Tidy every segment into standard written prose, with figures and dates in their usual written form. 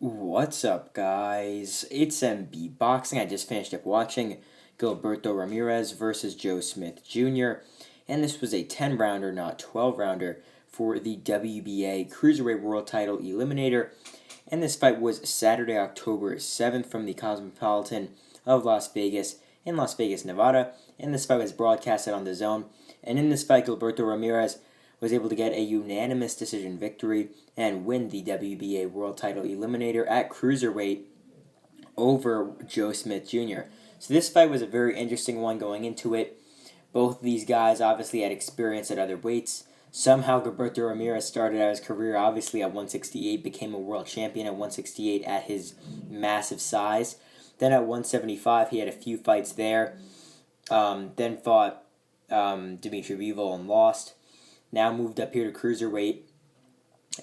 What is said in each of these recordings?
What's up, guys? It's MB Boxing. I just finished up watching Gilberto Ramirez versus Joe Smith Jr., and this was a 10 rounder, not 12 rounder, for the WBA Cruiserweight World Title Eliminator. And this fight was Saturday, October 7th from the Cosmopolitan of Las Vegas in Las Vegas, Nevada. And this fight was broadcasted on the Zone. And in this fight, Gilberto Ramirez was able to get a unanimous decision victory and win the WBA World Title Eliminator at Cruiserweight over Joe Smith Jr. So this fight was a very interesting one going into it. Both of these guys obviously had experience at other weights. Somehow Gilberto Ramirez started out his career obviously at 168, became a world champion at 168 at his massive size. Then at 175 he had a few fights there. Then fought Dimitri Bivol and lost. Now moved up here to cruiserweight,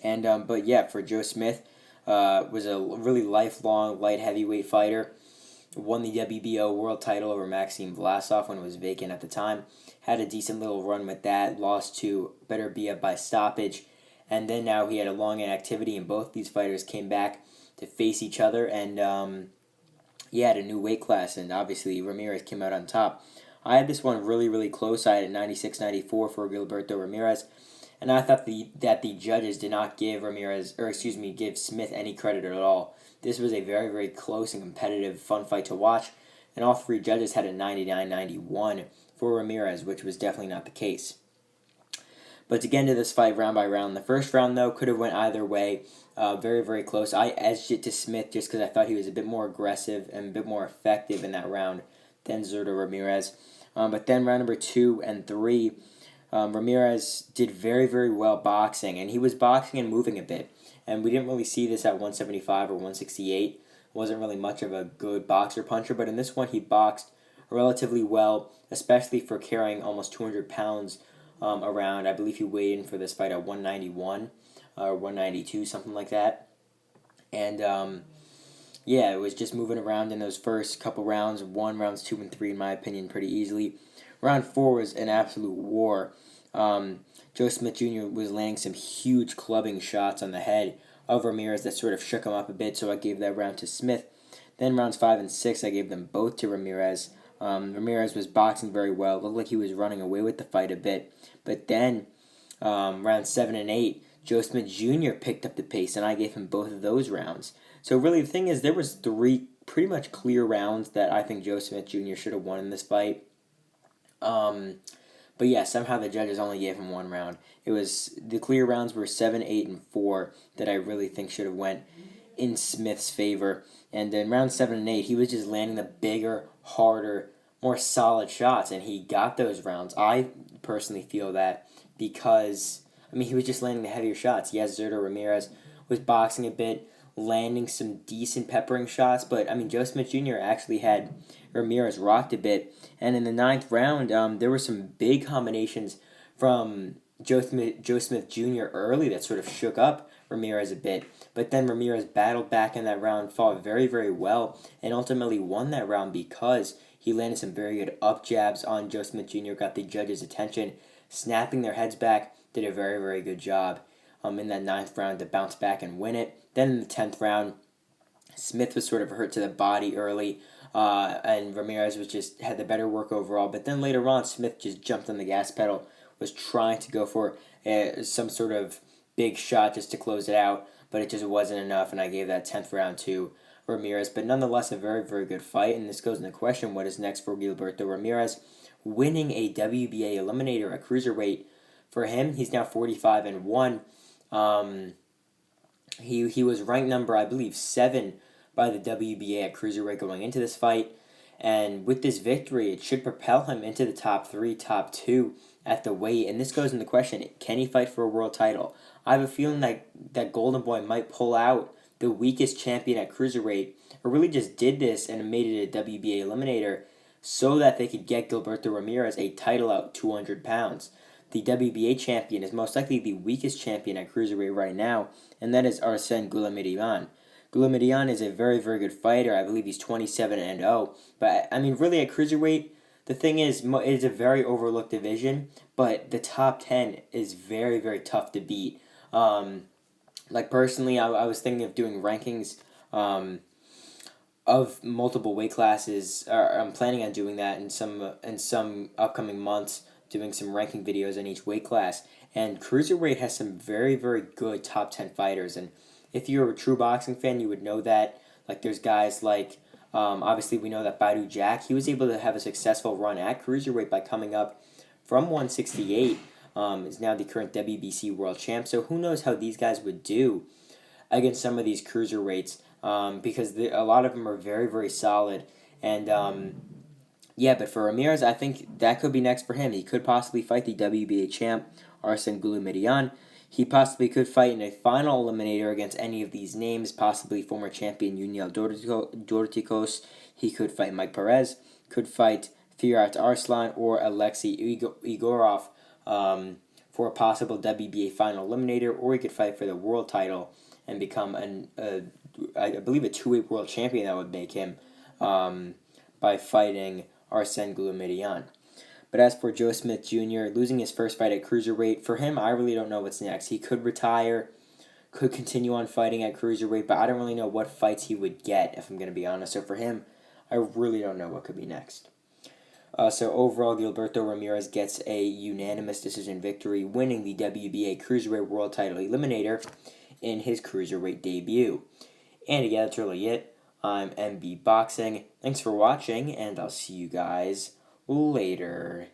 and but yeah, for Joe Smith, was a really lifelong light heavyweight fighter. Won the WBO world title over Maxim Vlasov when it was vacant at the time. Had a decent little run with that. Lost to Beterbiev by stoppage, and then now he had a long inactivity, and both these fighters came back to face each other, and had a new weight class, and obviously Ramirez came out on top. I had this one really close. I had it 96-94 for Gilberto Ramirez, and I thought that the judges did not give give Smith any credit at all. This was a very close and competitive, fun fight to watch, and all three judges had a 99-91 for Ramirez, which was definitely not the case. But to get into this fight round by round, the first round though could have went either way. Very close. I edged it to Smith just because I thought he was a bit more aggressive and a bit more effective in that round than Zurdo Ramirez. But then round number 2 and 3, Ramirez did very well boxing, and he was boxing and moving a bit. And we didn't really see this at 175 or 168. Wasn't really much of a good boxer puncher, but in this one he boxed relatively well, especially for carrying almost 200 pounds around. I believe he weighed in for this fight at 191 or 192, something like that. And it was just moving around in those first couple rounds. Rounds 2 and 3, in my opinion, pretty easily. Round 4 was an absolute war. Joe Smith Jr. was landing some huge clubbing shots on the head of Ramirez that sort of shook him up a bit, so I gave that round to Smith. Then rounds 5 and 6, I gave them both to Ramirez. Ramirez was boxing very well. It looked like he was running away with the fight a bit. But then, rounds 7 and 8, Joe Smith Jr. picked up the pace, and I gave him both of those rounds. So really, the thing is, there was 3 pretty much clear rounds that I think Joe Smith Jr. should have won in this fight. But yeah, somehow the judges only gave him 1 round. It was the clear rounds were 7, 8, and 4 that I really think should have went in Smith's favor. And in round 7 and 8, he was just landing the bigger, harder, more solid shots, and he got those rounds. I personally feel that because he was just landing the heavier shots. Yes, Zurdo Ramirez was boxing a bit, landing some decent peppering shots, but Joe Smith Jr. actually had Ramirez rocked a bit, and in the 9th round, there were some big combinations from Joe Smith Jr. early that sort of shook up Ramirez a bit, but then Ramirez battled back in that round, fought very well, and ultimately won that round because he landed some very good up jabs on Joe Smith Jr., got the judges' attention, snapping their heads back, did a very good job in that 9th round to bounce back and win it. Then in the 10th round, Smith was sort of hurt to the body early, and Ramirez had the better work overall. But then later on, Smith just jumped on the gas pedal, was trying to go for some sort of big shot just to close it out, but it just wasn't enough, and I gave that 10th round to Ramirez. But nonetheless, a very good fight, and this goes into question, what is next for Gilberto Ramirez? Winning a WBA Eliminator at Cruiserweight. For him, he's now 45-1. He was ranked number, I believe, 7 by the WBA at Cruiserweight going into this fight. And with this victory, it should propel him into the top 3, top 2 at the weight. And this goes into question, can he fight for a world title? I have a feeling that Golden Boy might pull out the weakest champion at Cruiserweight, or really just did this and made it a WBA Eliminator so that they could get Gilberto Ramirez a title out 200 pounds. The WBA champion is most likely the weakest champion at Cruiserweight right now, and that is Arsène Goulamirian. Goulamirian is a very good fighter. I believe he's 27-0. But, really at Cruiserweight, the thing is, it's a very overlooked division, but the top 10 is very tough to beat. Like personally, I was thinking of doing rankings of multiple weight classes. I'm planning on doing that in some upcoming months, doing some ranking videos on each weight class. And cruiserweight has some very very good top 10 fighters. And if you're a true boxing fan, you would know that. Like there's guys like obviously we know that Badu Jack. He was able to have a successful run at cruiserweight by coming up from 168. Is now the current WBC world champ. So who knows how these guys would do against some of these cruiserweights, because a lot of them are very, very solid. And yeah, but for Ramirez, I think that could be next for him. He could possibly fight the WBA champ, Arsene Goulamirian. He possibly could fight in a final eliminator against any of these names, possibly former champion Yuniel Dorticos. He could fight Mike Perez, could fight Firat Arslan or Alexei Igorov for a possible WBA final eliminator, or he could fight for the world title and become I believe a two-weight world champion. That would make him by fighting Arsene Goulamirian. But as for Joe Smith Jr., losing his first fight at cruiserweight, for him, I really don't know what's next. He could retire, could continue on fighting at cruiserweight, but I don't really know what fights he would get, if I'm going to be honest. So for him, I really don't know what could be next. So overall, Gilberto Ramirez gets a unanimous decision victory, winning the WBA Cruiserweight World Title Eliminator in his cruiserweight debut. And yeah, that's really it. I'm MB Boxing. Thanks for watching, and I'll see you guys later.